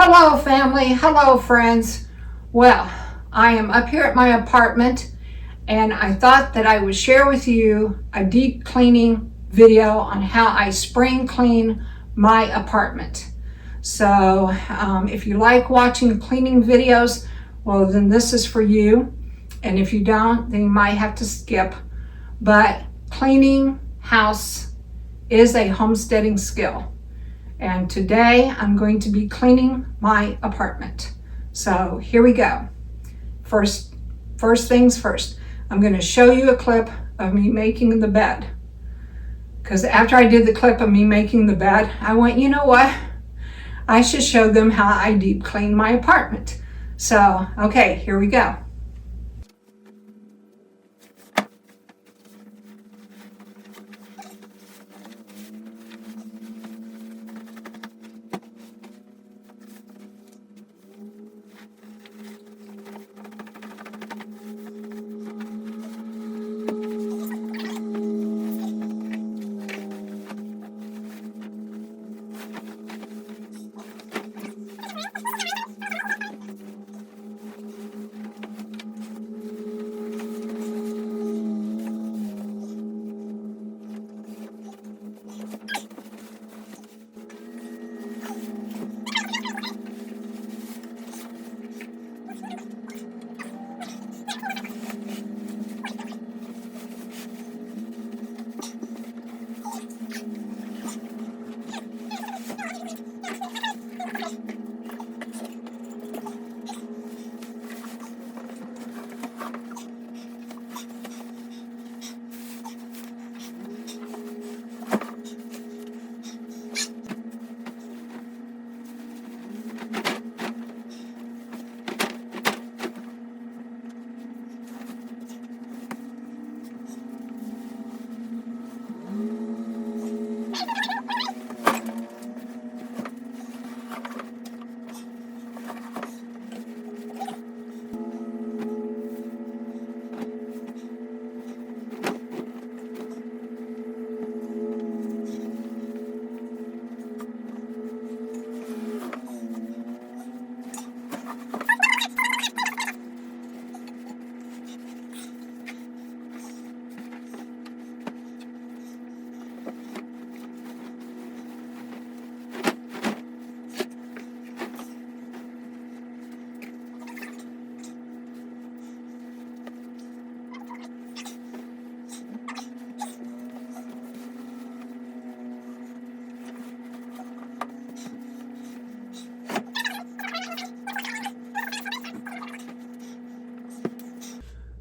Hello family, hello friends. Well, I am up here at my apartment and I thought that I would share with you a deep cleaning video on how I spring clean my apartment. So if you like watching cleaning videos, well then this is for you. And if you don't, then you might have to skip. But cleaning house is a homesteading skill. And today I'm going to be cleaning my apartment. So here we go. First things first, I'm going to show you a clip of me making the bed. Because after I did the clip of me making the bed, I went, you know what? I should show them how I deep clean my apartment. So, okay, here we go.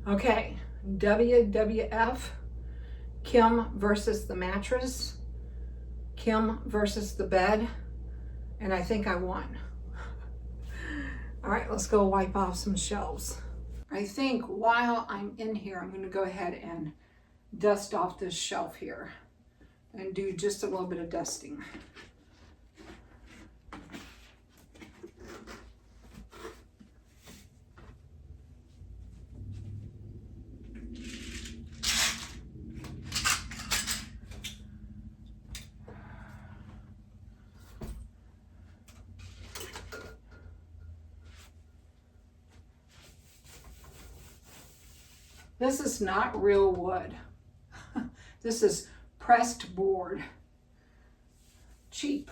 Okay, WWF, Kim versus the mattress, Kim versus the bed, and I think I won. All right, let's go wipe off some shelves. I think while I'm in here, I'm going to go ahead and dust off this shelf here and do just a little bit of dusting. This is not real wood. This is pressed board. Cheap.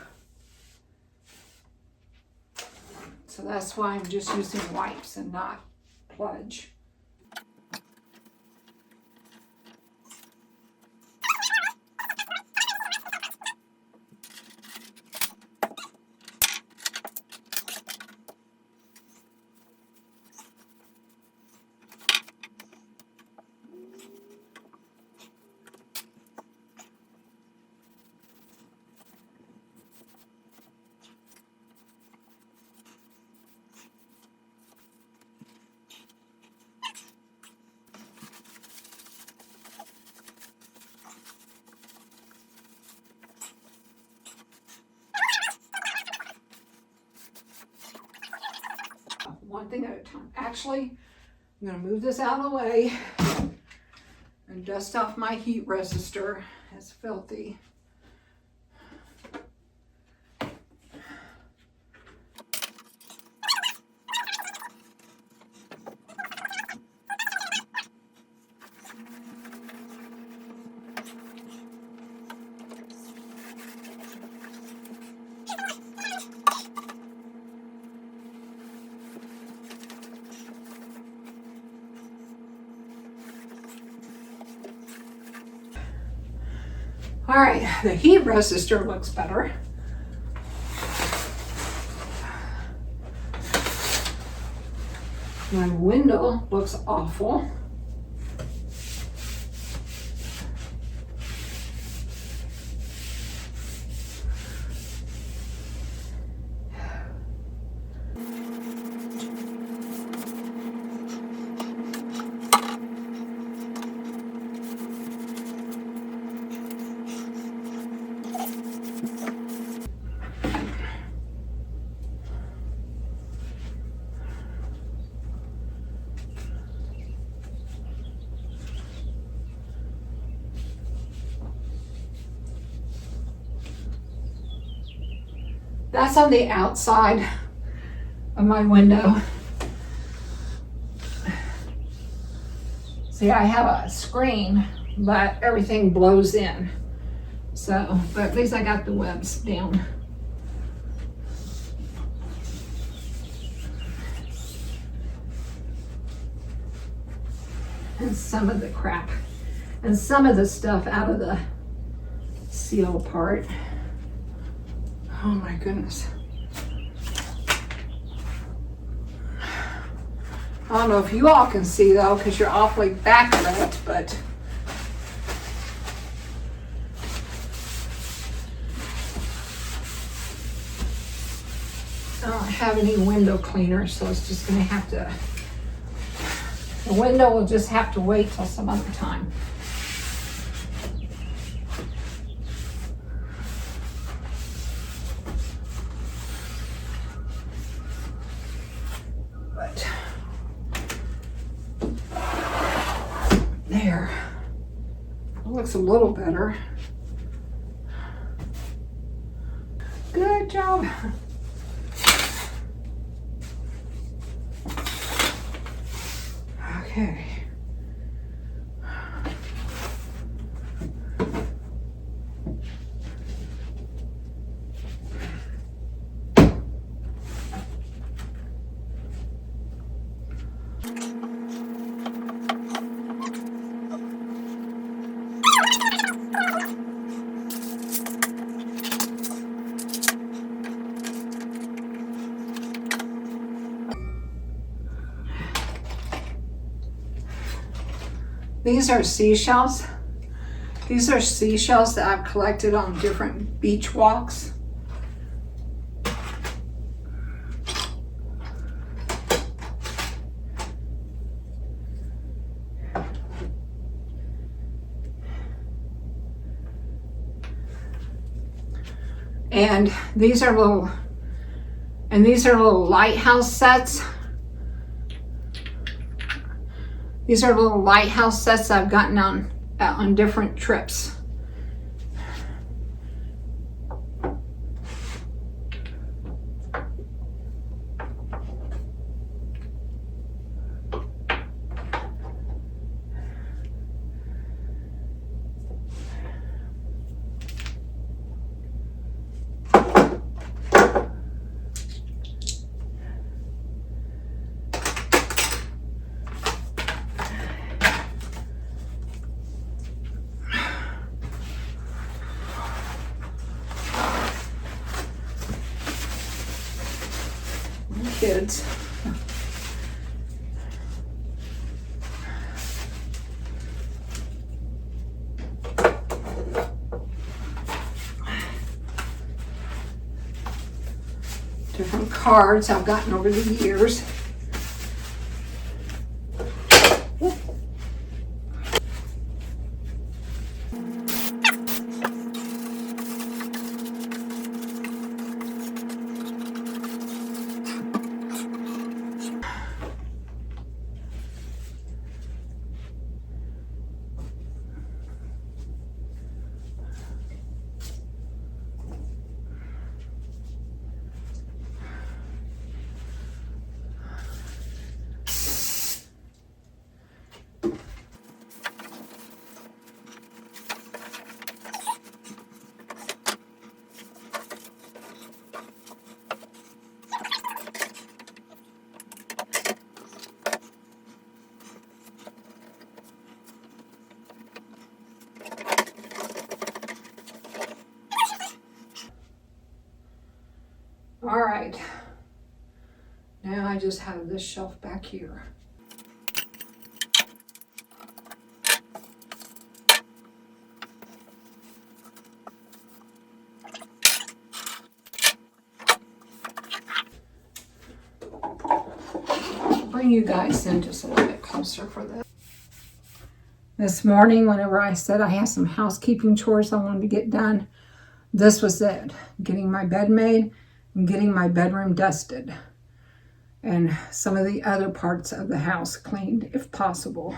So that's why I'm just using wipes and not pludge. One thing at a time. Actually, I'm going to move this out of the way and dust off my heat resistor. It's filthy. All right, the heat resistor looks better. My window looks awful. That's on the outside of my window. See, I have a screen, but everything blows in. So, but at least I got the webs down. And some of the crap and some of the stuff out of the seal part. Oh my goodness. I don't know if you all can see though, because you're awfully backlit, but I don't have any window cleaner, so it's just gonna have to, the window will just have to wait till some other time. There. It looks a little better. Good job. Okay. These are seashells. These are seashells that I've collected on different beach walks. And these are little lighthouse sets. These are little lighthouse sets I've gotten on different trips. Kids. Different cards I've gotten over the years. right. Now I just have this shelf back here. Bring you guys in just a little bit closer for this. This morning, whenever I said I had some housekeeping chores I wanted to get done, this was it. Getting my bed made and getting my bedroom dusted. And some of the other parts of the house cleaned if possible.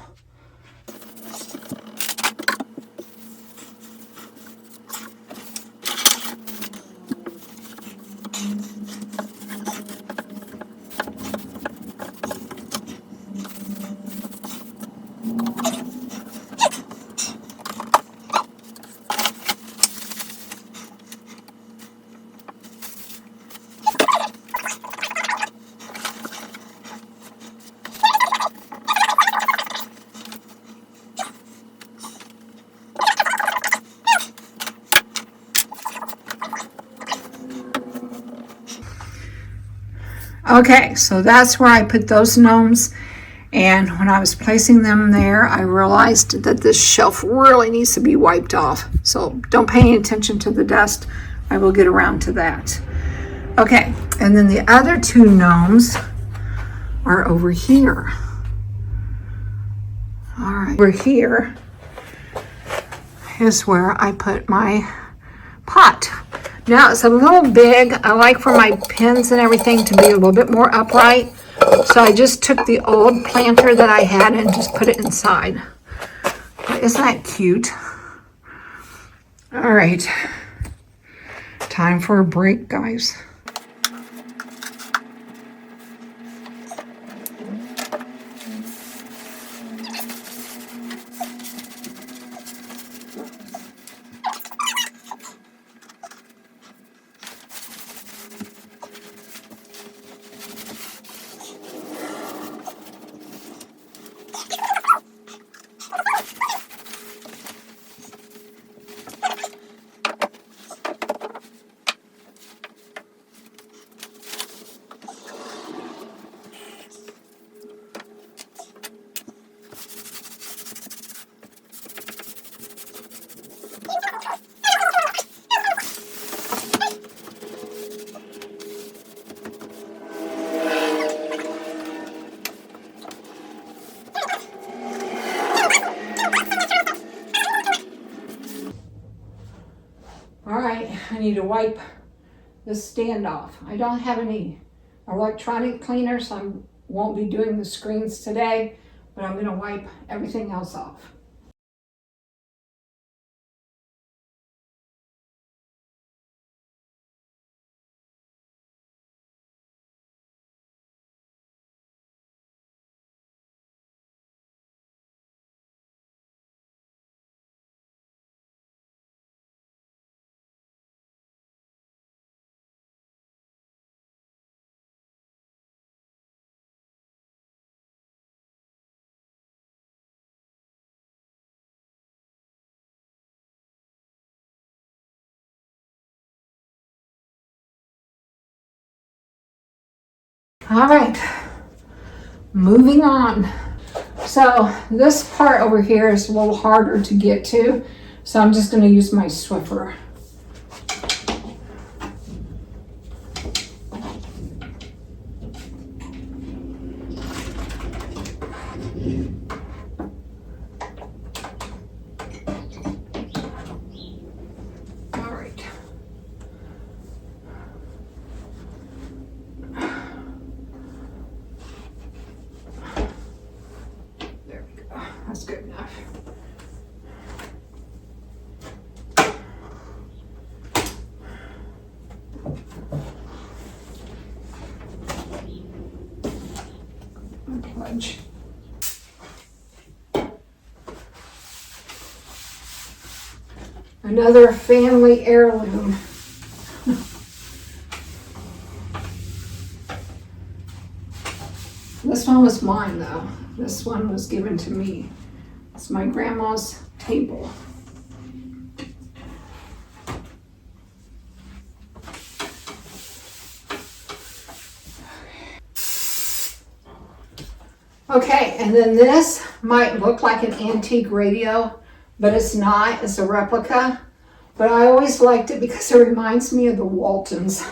Okay, so that's where I put those gnomes, and when I was placing them there, I realized that this shelf really needs to be wiped off. So don't pay any attention to the dust. I will get around to that. Okay, and then the other two gnomes are over here. All right, over here is where I put my pot. Now it's a little big. I like for my pins and everything to be a little bit more upright. So I just took the old planter that I had and just put it inside. Isn't that cute? All right. Time for a break, guys. I need to wipe this stand off. I don't have any electronic cleaner, so I won't be doing the screens today, but I'm going to wipe everything else off. All right, moving on. So this part over here is a little harder to get to, so I'm just going to use my Swiffer. All right. There we go. That's good enough. Plunge. Another family heirloom. This one was mine though. This one was given to me. It's my grandma's table. Okay, and then this might look like an antique radio, but it's not. It's a replica. But I always liked it because it reminds me of the Waltons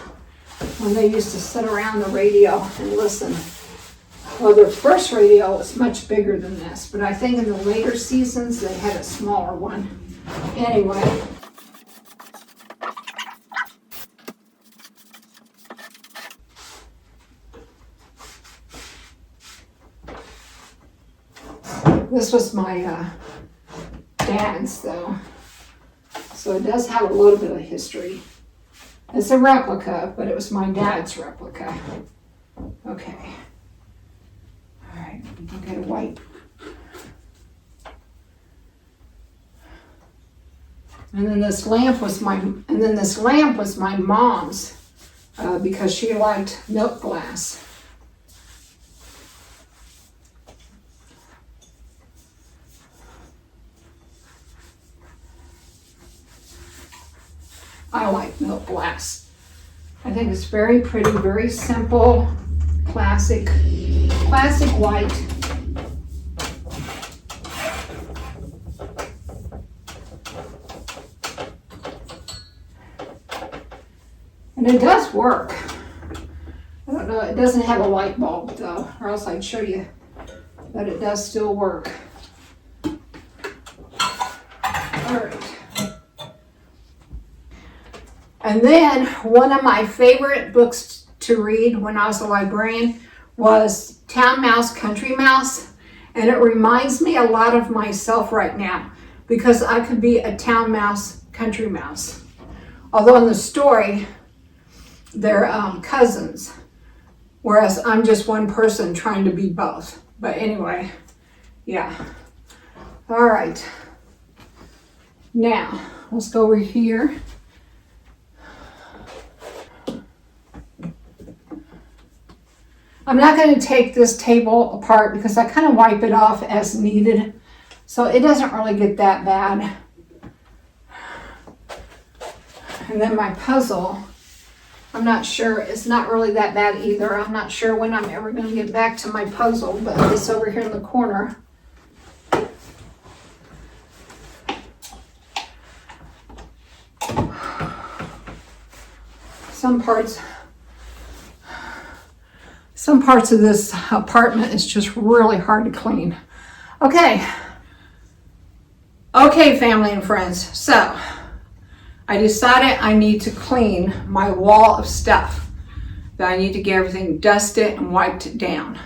when they used to sit around the radio and listen. Well, their first radio was much bigger than this, but I think in the later seasons they had a smaller one. Anyway. This was my dad's though, so it does have a little bit of history. It's a replica, but it was my dad's replica. Okay. All right, I'm gonna wipe. And then this lamp was my mom's because she liked milk glass. I like milk glass. I think it's very pretty, very simple, classic white. And it does work. I don't know, it doesn't have a light bulb though, or else I'd show you, but it does still work. All right. And then one of my favorite books to read when I was a librarian was Town Mouse, Country Mouse. And it reminds me a lot of myself right now because I could be a town mouse, country mouse. Although in the story, they're cousins, whereas I'm just one person trying to be both. But anyway, yeah. All right. Now, let's go over here. I'm not going to take this table apart because I kind of wipe it off as needed. So it doesn't really get that bad. And then my puzzle, I'm not sure, it's not really that bad either. I'm not sure when I'm ever going to get back to my puzzle, but it's over here in the corner. Some parts of this apartment is just really hard to clean. Okay, family and friends. So I decided I need to clean my wall of stuff. That I need to get everything dusted and wiped down.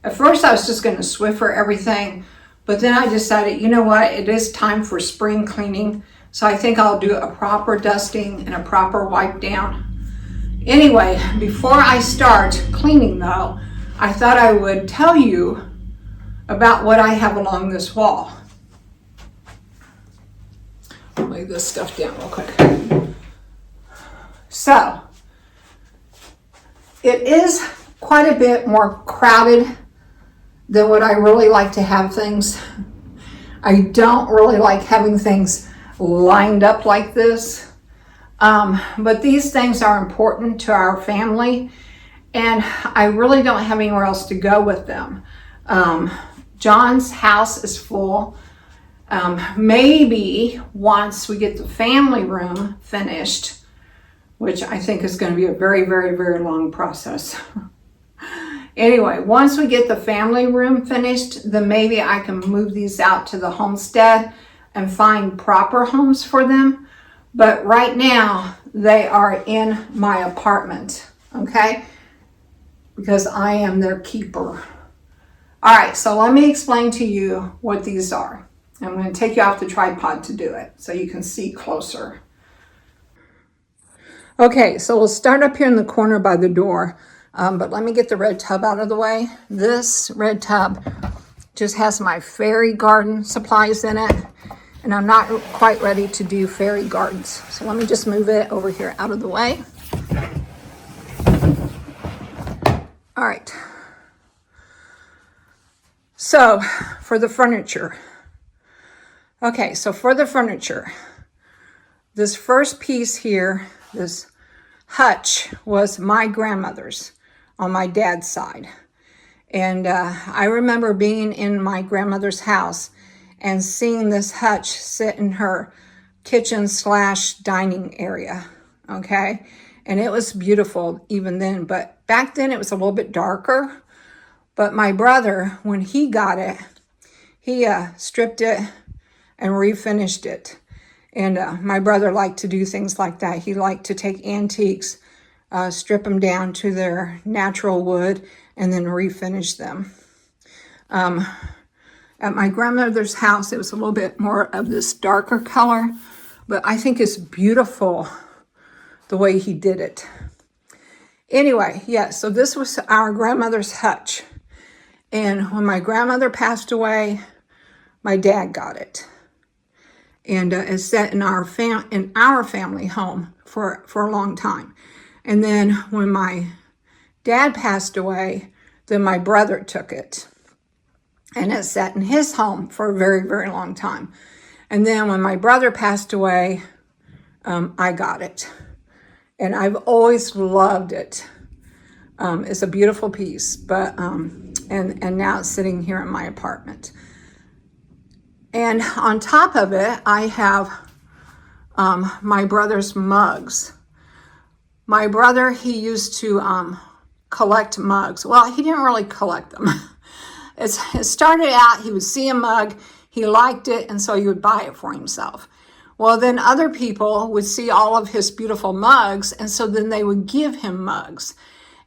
At first I was just going to Swiffer everything, but then I decided, you know what, it is time for spring cleaning. So I think I'll do a proper dusting and a proper wipe down. Anyway, before I start cleaning though, I thought I would tell you about what I have along this wall. I'll lay this stuff down real quick. So, it is quite a bit more crowded than what I really like to have things. I don't really like having things lined up like this. But these things are important to our family, and I really don't have anywhere else to go with them. John's house is full. Maybe once we get the family room finished, which I think is going to be a very, very, very long process. Anyway, once we get the family room finished, then maybe I can move these out to the homestead and find proper homes for them. But right now, they are in my apartment, okay? Because I am their keeper. All right, so let me explain to you what these are. I'm going to take you off the tripod to do it so you can see closer. Okay, so we'll start up here in the corner by the door, but let me get the red tub out of the way. This red tub just has my fairy garden supplies in it. And I'm not quite ready to do fairy gardens. So let me just move it over here out of the way. All right. So for the furniture. Okay, so for the furniture, this first piece here, this hutch, was my grandmother's on my dad's side. And I remember being in my grandmother's house and seeing this hutch sit in her kitchen / dining area, okay? And it was beautiful even then, but back then it was a little bit darker. But my brother, when he got it, he stripped it and refinished it. And my brother liked to do things like that. He liked to take antiques, strip them down to their natural wood, and then refinish them. At my grandmother's house, it was a little bit more of this darker color, but I think it's beautiful the way he did it. Anyway, yeah, so this was our grandmother's hutch. And when my grandmother passed away, my dad got it. And it's set in our family home for a long time. And then when my dad passed away, then my brother took it. And it sat in his home for a very, very long time. And then when my brother passed away, I got it. And I've always loved it. It's a beautiful piece, but and now it's sitting here in my apartment. And on top of it, I have my brother's mugs. My brother, he used to collect mugs. Well, he didn't really collect them. It started out, he would see a mug, he liked it, and so he would buy it for himself. Well, then other people would see all of his beautiful mugs, and so then they would give him mugs.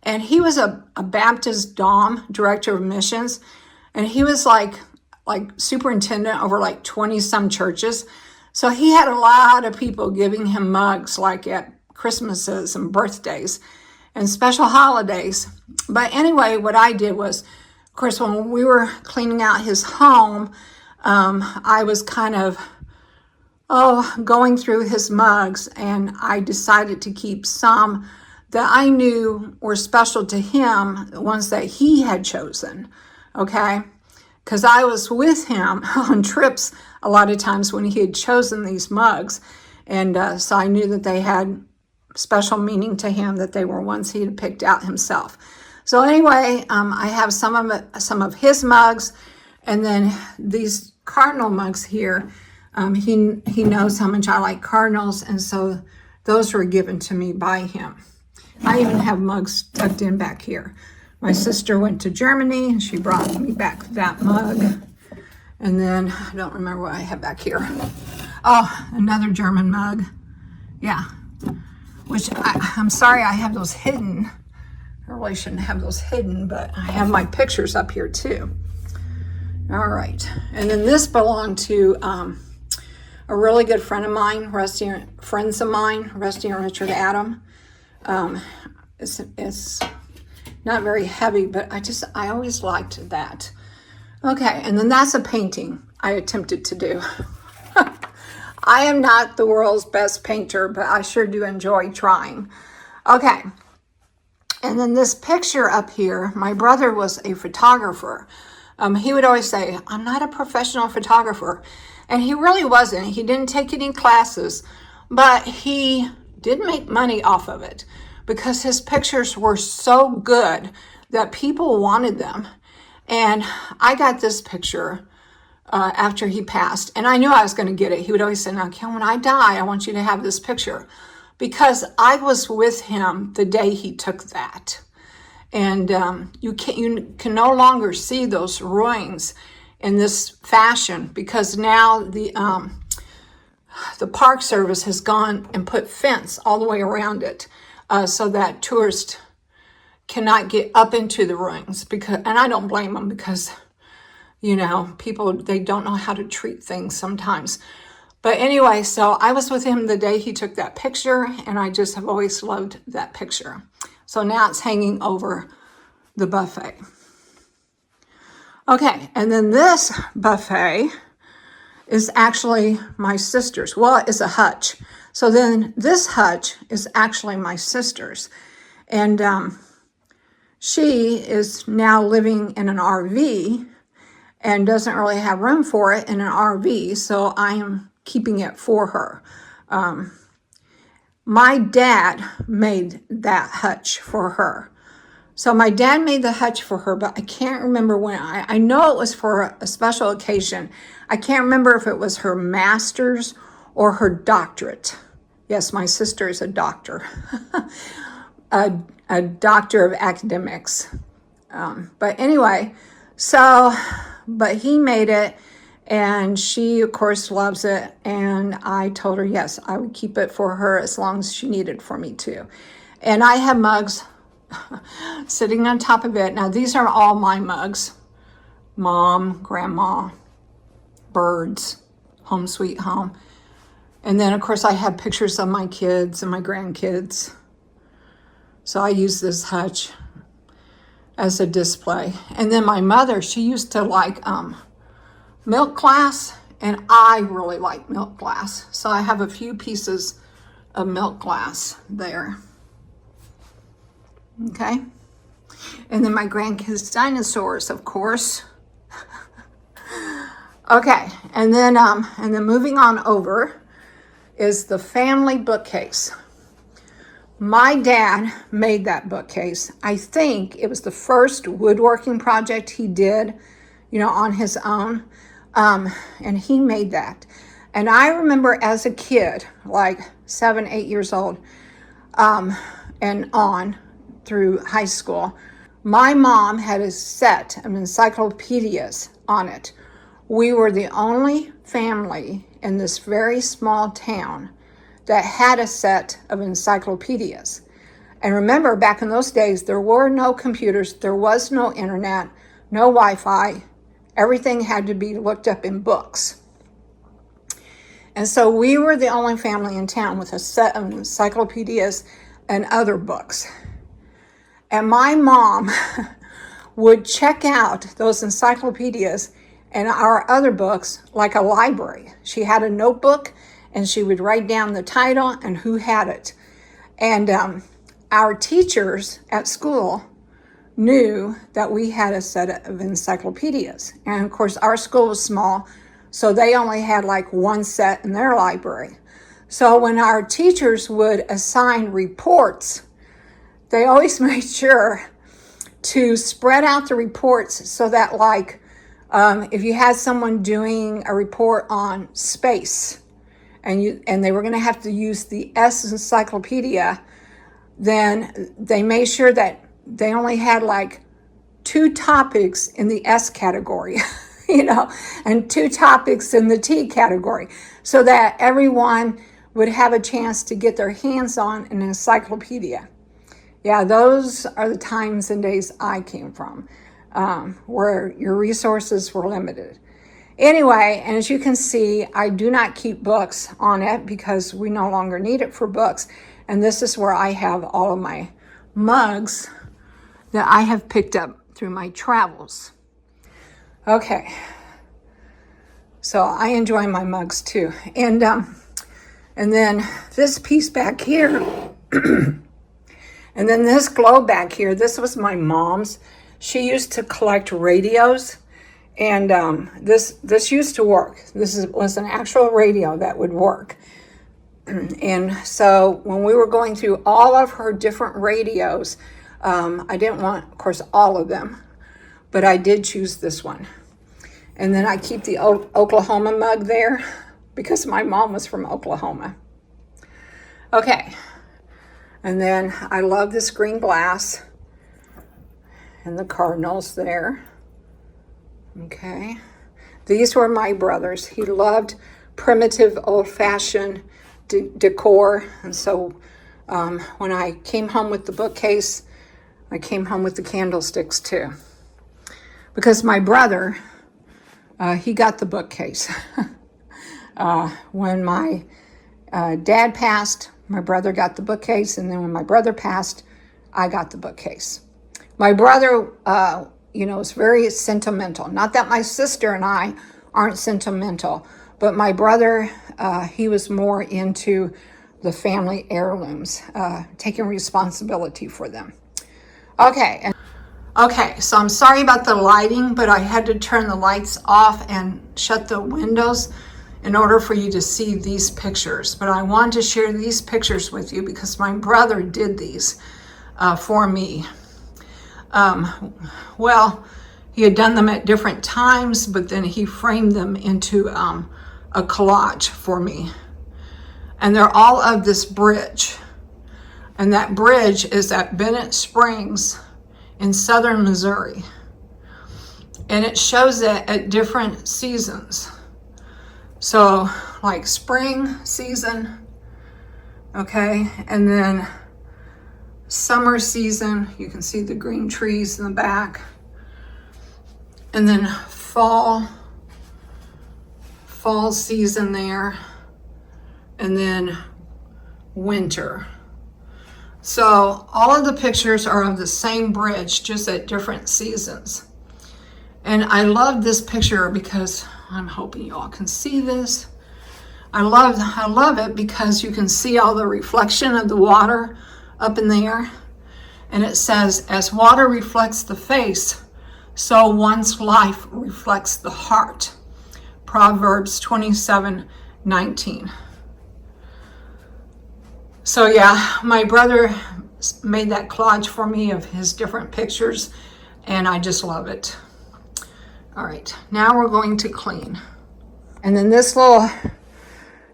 And he was a Baptist Dom, director of missions, and he was like superintendent over like 20 some churches. So he had a lot of people giving him mugs, like at Christmases and birthdays and special holidays. But anyway, what I did was, of course, when we were cleaning out his home, I was kind of, going through his mugs, and I decided to keep some that I knew were special to him, the ones that he had chosen, okay? Because I was with him on trips a lot of times when he had chosen these mugs, and so I knew that they had special meaning to him, that they were ones he had picked out himself. So anyway, I have some of his mugs, and then these cardinal mugs here. He knows how much I like cardinals, and so those were given to me by him. I even have mugs tucked in back here. My sister went to Germany, and she brought me back that mug. And then I don't remember what I have back here. Oh, another German mug. Yeah, which I'm sorry I have those hidden. I really shouldn't have those hidden, but I have my pictures up here too. All right, and then this belonged to a really good friend of mine, Rusty and Richard Adam. It's not very heavy, but I always liked that. Okay, and then that's a painting I attempted to do. I am not the world's best painter, but I sure do enjoy trying. Okay, and then this picture up here, my brother was a photographer. He would always say, I'm not a professional photographer. And he really wasn't. He didn't take any classes, but he did make money off of it because his pictures were so good that people wanted them. And I got this picture after he passed, and I knew I was going to get it. He would always say, now, Kim, when I die, I want you to have this picture, because I was with him the day he took that. And you can no longer see those ruins in this fashion, because now the Park Service has gone and put fence all the way around it, so that tourists cannot get up into the ruins. And I don't blame them, because people, they don't know how to treat things sometimes. But anyway, so I was with him the day he took that picture, and I just have always loved that picture. So now it's hanging over the buffet. Okay, and then this buffet is actually my sister's. Well, it's a hutch. So then this hutch is actually my sister's. And she is now living in an RV and doesn't really have room for it in an RV, so I am keeping it for her. My dad made that hutch for her. So my dad made the hutch for her, but I can't remember when. I know it was for a special occasion. I can't remember if it was her master's or her doctorate. Yes, my sister is a doctor, a doctor of academics. But anyway, but he made it, and she, of course, loves it. And I told her, yes, I would keep it for her as long as she needed for me to. And I have mugs sitting on top of it. Now, these are all my mugs. Mom, Grandma, birds, home sweet home. And then, of course, I have pictures of my kids and my grandkids. So I use this hutch as a display. And then my mother, she used to like milk glass, and I really like milk glass. So I have a few pieces of milk glass there. Okay. And then my grandkids' dinosaurs, of course. Okay, and then moving on over is the family bookcase. My dad made that bookcase. I think it was the first woodworking project he did, on his own. And he made that. And I remember as a kid, like 7, 8 years old, and on through high school, my mom had a set of encyclopedias on it. We were the only family in this very small town that had a set of encyclopedias. And remember, back in those days, there were no computers, there was no internet, no Wi-Fi. Everything had to be looked up in books. And so we were the only family in town with a set of encyclopedias and other books. And my mom would check out those encyclopedias and our other books like a library. She had a notebook, and she would write down the title and who had it. And our teachers at school knew that we had a set of encyclopedias. And of course, our school was small, so they only had like one set in their library. So when our teachers would assign reports, they always made sure to spread out the reports so that if you had someone doing a report on space, and they were going to have to use the S encyclopedia, then they made sure that they only had like 2 topics in the S category, and 2 topics in the T category, so that everyone would have a chance to get their hands on an encyclopedia. Yeah, those are the times and days I came from, where your resources were limited. Anyway, and as you can see, I do not keep books on it because we no longer need it for books. And this is where I have all of my mugs that I have picked up through my travels. Okay, so I enjoy my mugs too. And then this piece back here, and then this globe back here, this was my mom's. She used to collect radios. And this used to work. Was an actual radio that would work. And so when we were going through all of her different radios, I didn't want, of course, all of them, but I did choose this one. And then I keep the Oklahoma mug there because my mom was from Oklahoma. Okay. And then I love this green glass and the cardinals there. Okay, these were my brother's. He loved primitive, old-fashioned decor, and so when I came home with the bookcase, I came home with the candlesticks too. Because my brother, he got the bookcase. When my dad passed, my brother got the bookcase, and then when my brother passed, I got the bookcase. My brother, is very sentimental. Not that my sister and I aren't sentimental, but my brother, he was more into the family heirlooms, taking responsibility for them. Okay, so I'm sorry about the lighting, but I had to turn the lights off and shut the windows in order for you to see these pictures. But I wanted to share these pictures with you because my brother did these for me. Well, he had done them at different times, but then he framed them into a collage for me. And they're all of this bridge. And that bridge is at Bennett Springs in southern Missouri. And it shows it at different seasons. So like spring season, okay, and then summer season, you can see the green trees in the back. And then fall season there, and then winter. So all of the pictures are of the same bridge, just at different seasons. And I love this picture because I'm hoping you all can see this. I love it because you can see all the reflection of the water up in there. And it says, as water reflects the face, so one's life reflects the heart. Proverbs 27:19. So yeah, my brother made that collage for me of his different pictures, and I just love it. All right, now we're going to clean. And then this little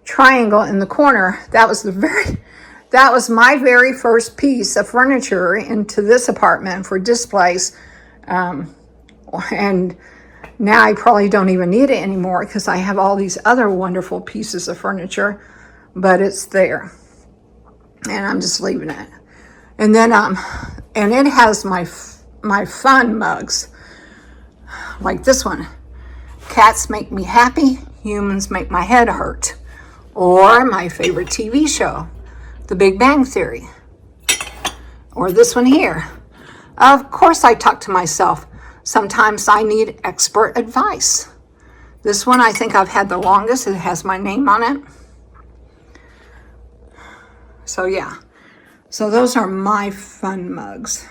triangle in the corner, that was my very first piece of furniture into this apartment for displays. And now I probably don't even need it anymore because I have all these other wonderful pieces of furniture, but it's there. And I'm just leaving it. And then, and it has my fun mugs, like this one. Cats make me happy, humans make my head hurt. Or my favorite TV show, The Big Bang Theory. Or this one here. Of course I talk to myself. Sometimes I need expert advice. This one I think I've had the longest. It has my name on it. So yeah. So those are my fun mugs.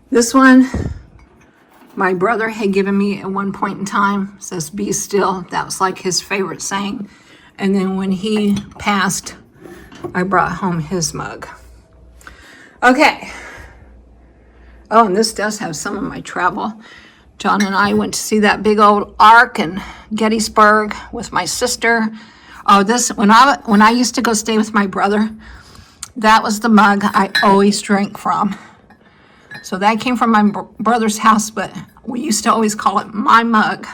This one, my brother had given me at one point in time. It says, be still. That was like his favorite saying. And then when he passed, I brought home his mug. Okay. Oh, and this does have some of my travel. John and I went to see that big old ark in Gettysburg with my sister. Oh, this, when I used to go stay with my brother, that was the mug I always drank from. So that came from my brother's house, but we used to always call it my mug.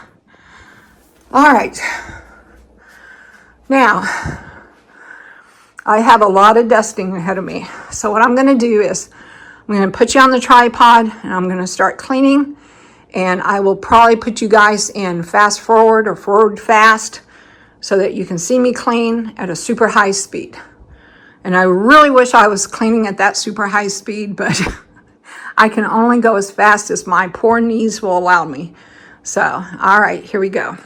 All right. Now, I have a lot of dusting ahead of me. So what I'm going to do is I'm going to put you on the tripod and I'm going to start cleaning. And I will probably put you guys in fast forward or forward fast so that you can see me clean at a super high speed. And I really wish I was cleaning at that super high speed, but I can only go as fast as my poor knees will allow me. So, all right, here we go.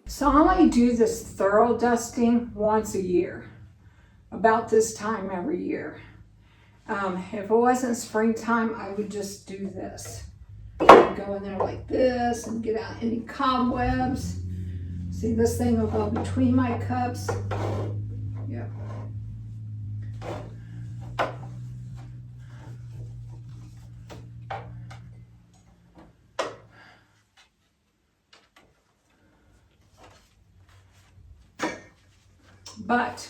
So I only do this thorough dusting once a year, about this time every year. If it wasn't springtime, I would just do this. Go in there like this and get out any cobwebs. See, this thing will go between my cups. Yep. But,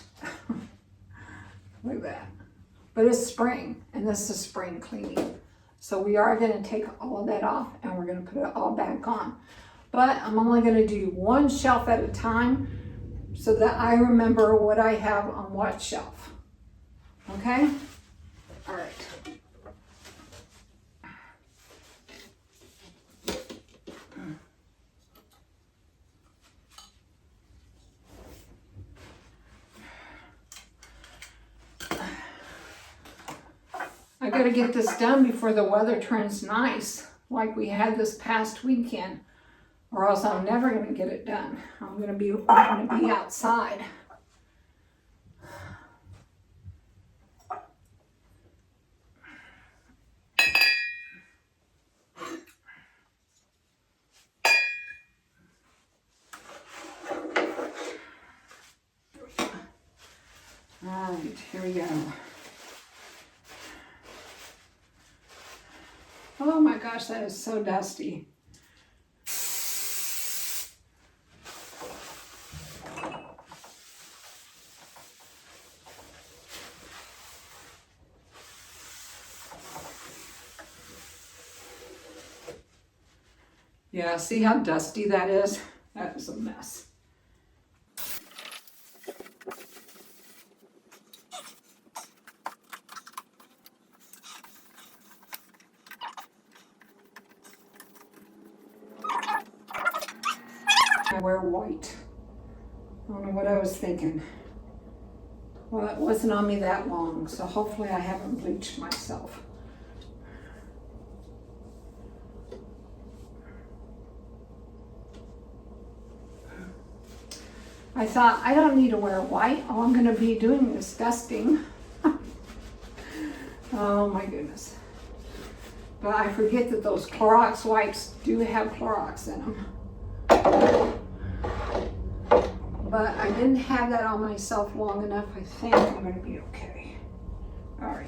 look at that. But it's spring, and this is spring cleaning. So we are going to take all of that off, and we're going to put it all back on. But I'm only going to do one shelf at a time so that I remember what I have on what shelf. Okay? All right. I gotta get this done before the weather turns nice, like we had this past weekend, or else I'm never gonna get it done. I'm gonna be outside. All right, here we go. Oh my gosh, that is so dusty. Yeah, see how dusty that is? That is a mess. I wear white. I don't know what I was thinking. Well, it wasn't on me that long, so hopefully I haven't bleached myself. I thought, I don't need to wear white. All I'm going to be doing is dusting. Oh my goodness. But I forget that those Clorox wipes do have Clorox in them. But I didn't have that on myself long enough. I think I'm going to be okay. All right.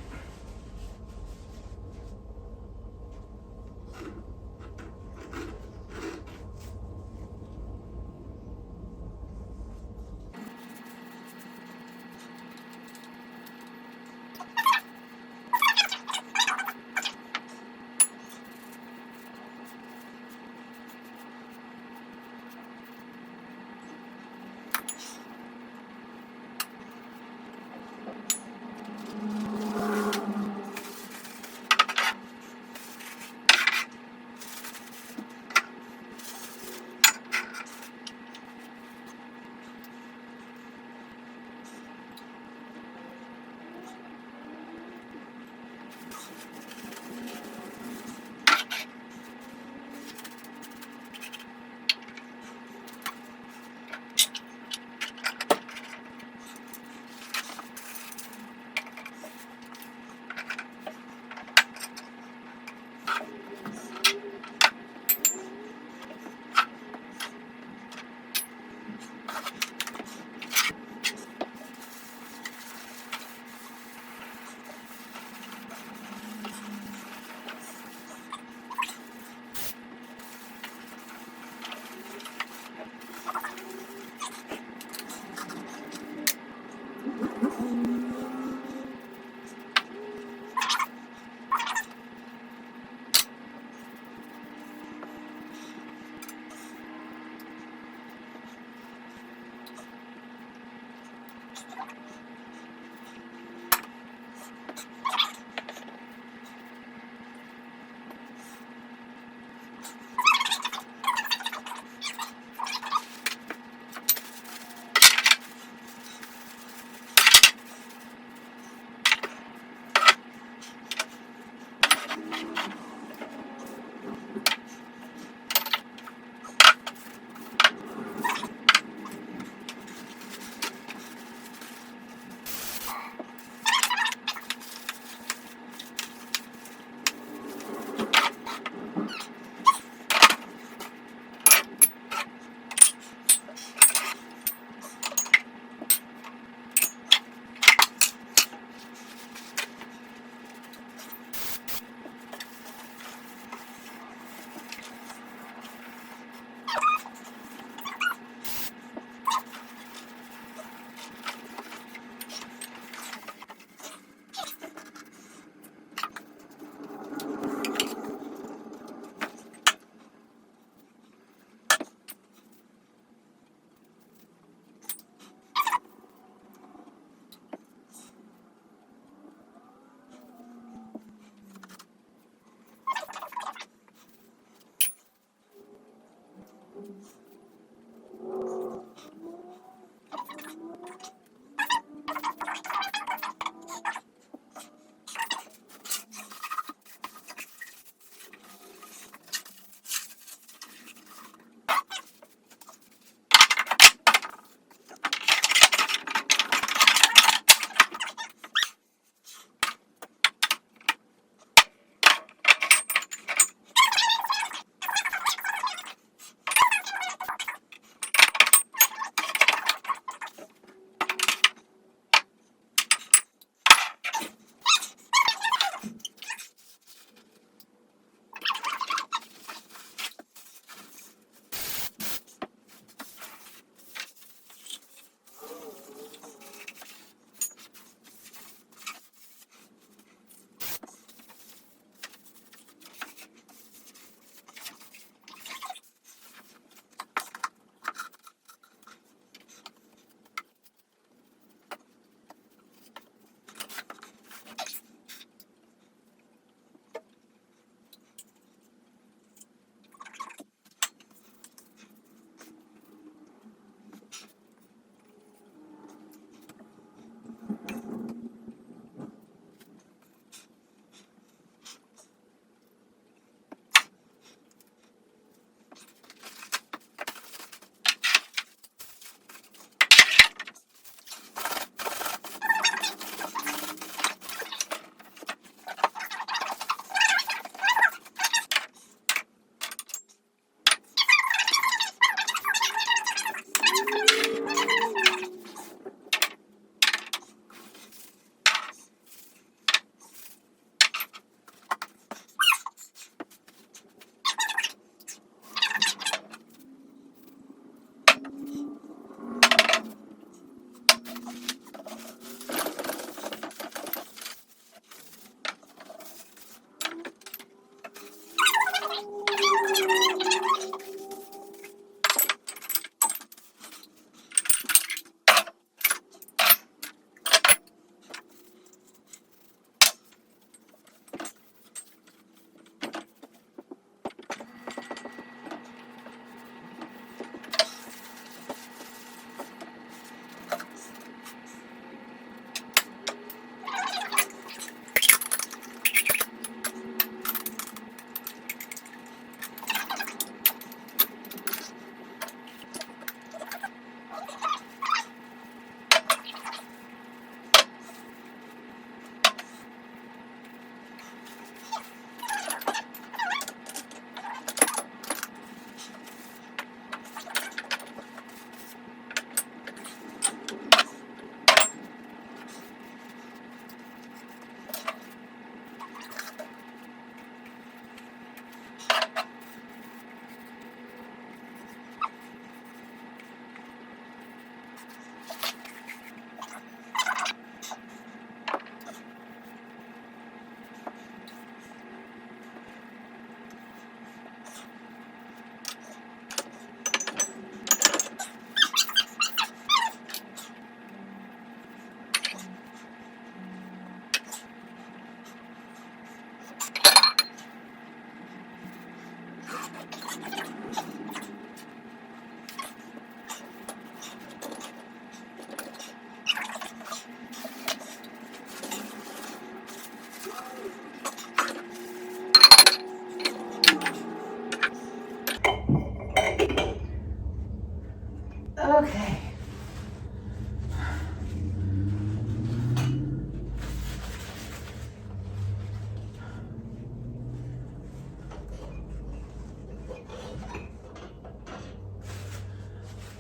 Okay.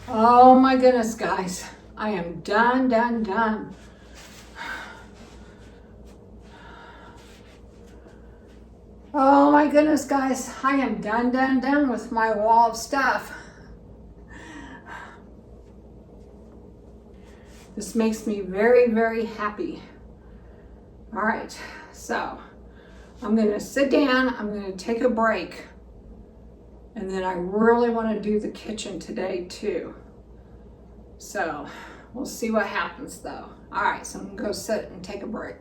Oh my goodness, guys. I am done. Oh my goodness, guys. I am done with my wall of stuff. This makes me very, very happy. All right, so I'm gonna sit down, I'm gonna take a break, and then I really wanna do the kitchen today too. So we'll see what happens though. All right, so I'm gonna go sit and take a break.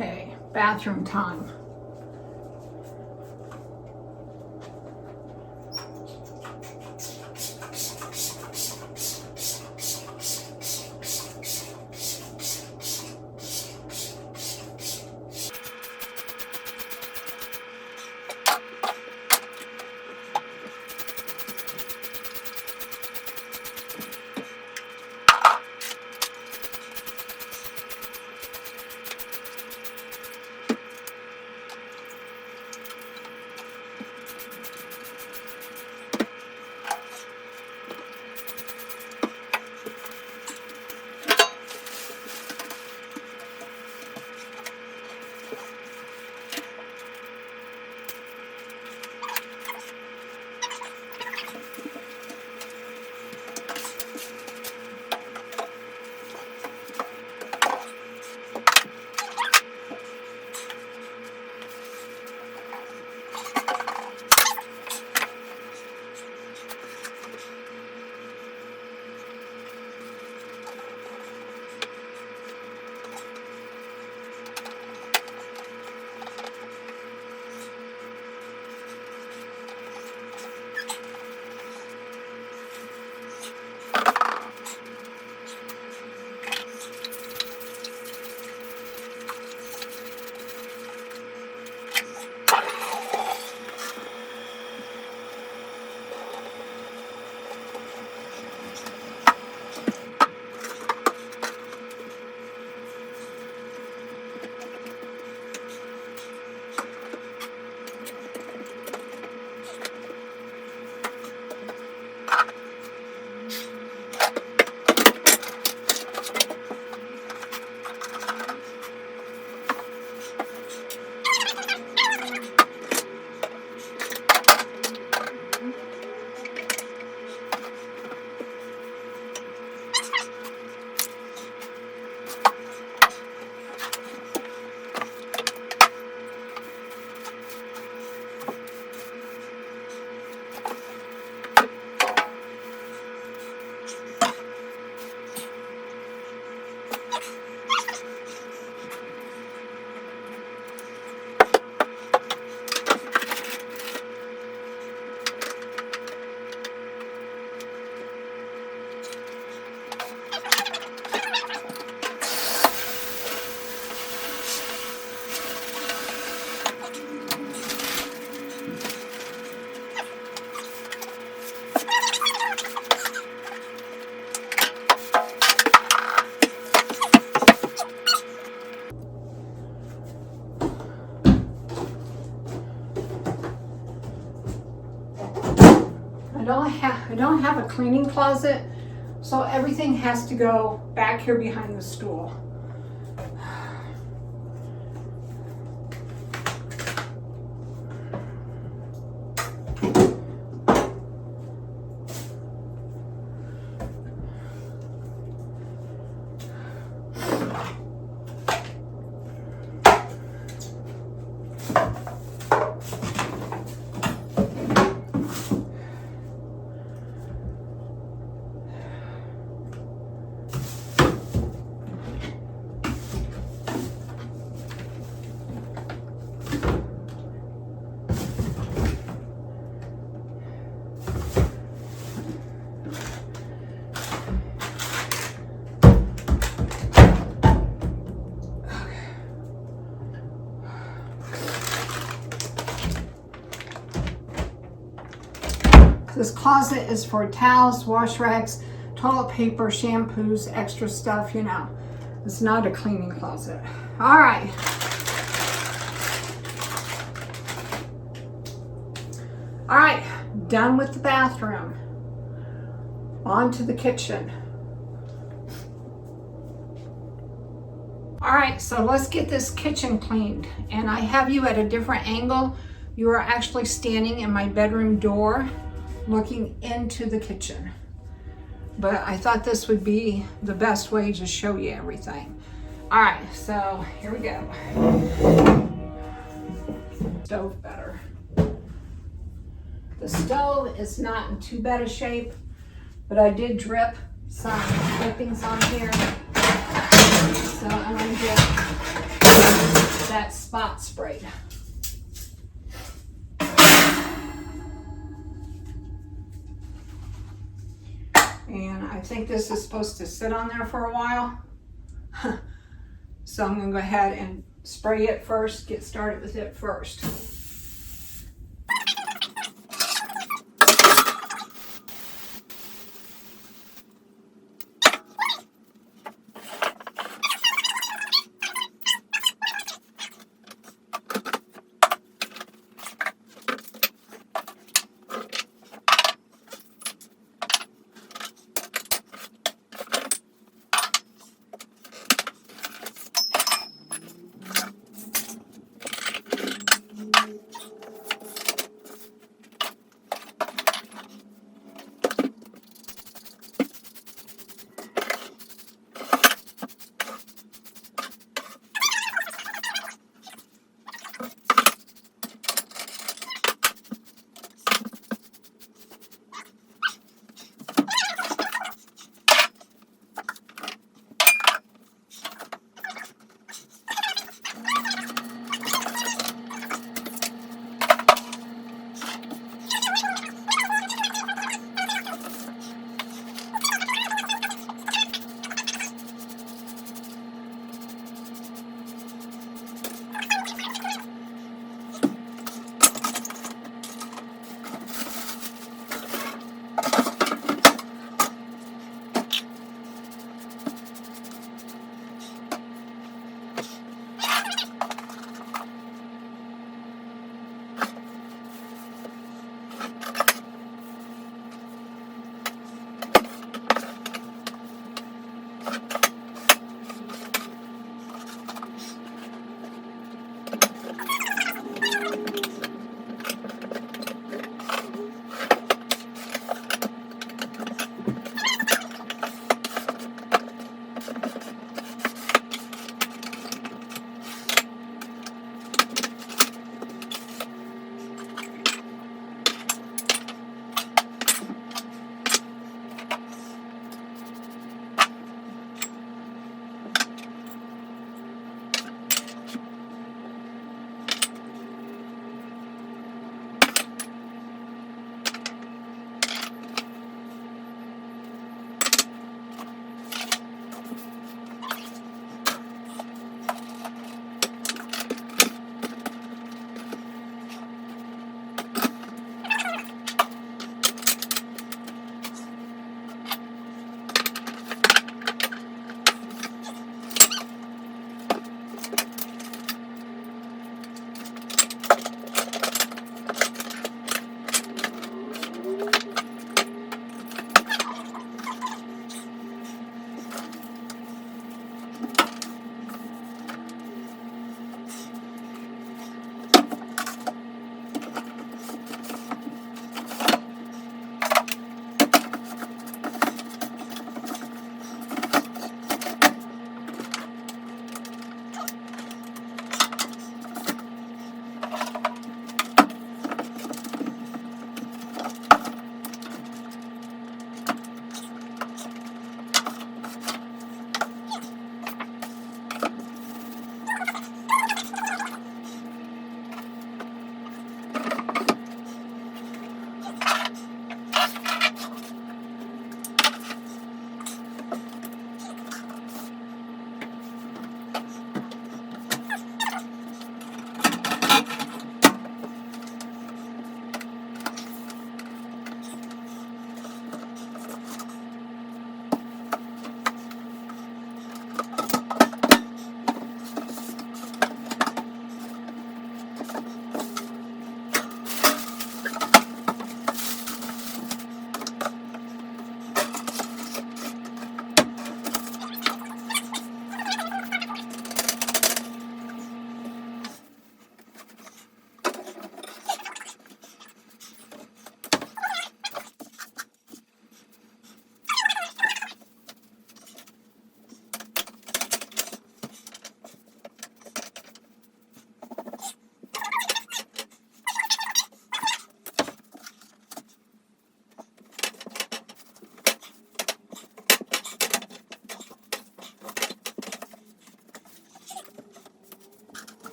Okay, bathroom time. I don't have a cleaning closet, so everything has to go back here behind the stool. This closet is for towels, wash rags, toilet paper, shampoos, extra stuff, you know. It's not a cleaning closet. All right. All right, done with the bathroom. On to the kitchen. All right, so let's get this kitchen cleaned. And I have you at a different angle. You are actually standing in my bedroom door, looking into the kitchen. But I thought this would be the best way to show you everything. All right, so here we go. Stove better. The stove is not in too bad a shape, but I did drip some drippings on here. So I'm gonna get that spot sprayed. And I think this is supposed to sit on there for a while. So I'm going to go ahead and spray it first, get started with it first.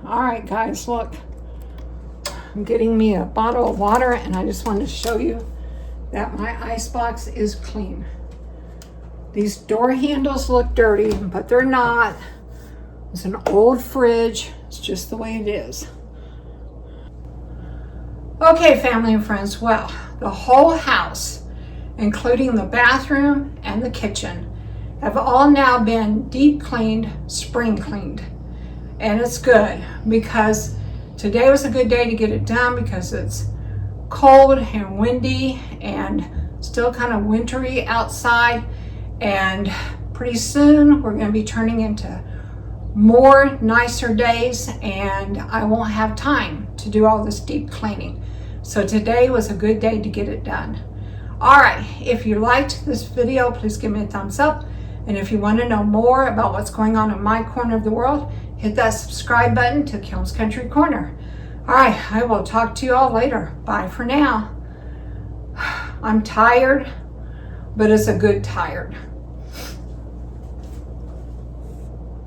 All right, guys, look. I'm getting me a bottle of water, and I just wanted to show you that my icebox is clean. These door handles look dirty, but they're not. It's an old fridge. It's just the way it is. Okay, family and friends, well, the whole house, including the bathroom and the kitchen, have all now been deep cleaned, spring cleaned. And it's good because today was a good day to get it done because it's cold and windy and still kind of wintry outside. And pretty soon we're going to be turning into more nicer days and I won't have time to do all this deep cleaning. So today was a good day to get it done. All right, if you liked this video, please give me a thumbs up. And if you want to know more about what's going on in my corner of the world, hit that subscribe button to Kilm's Country Corner. All right, I will talk to you all later. Bye for now. I'm tired, but it's a good tired.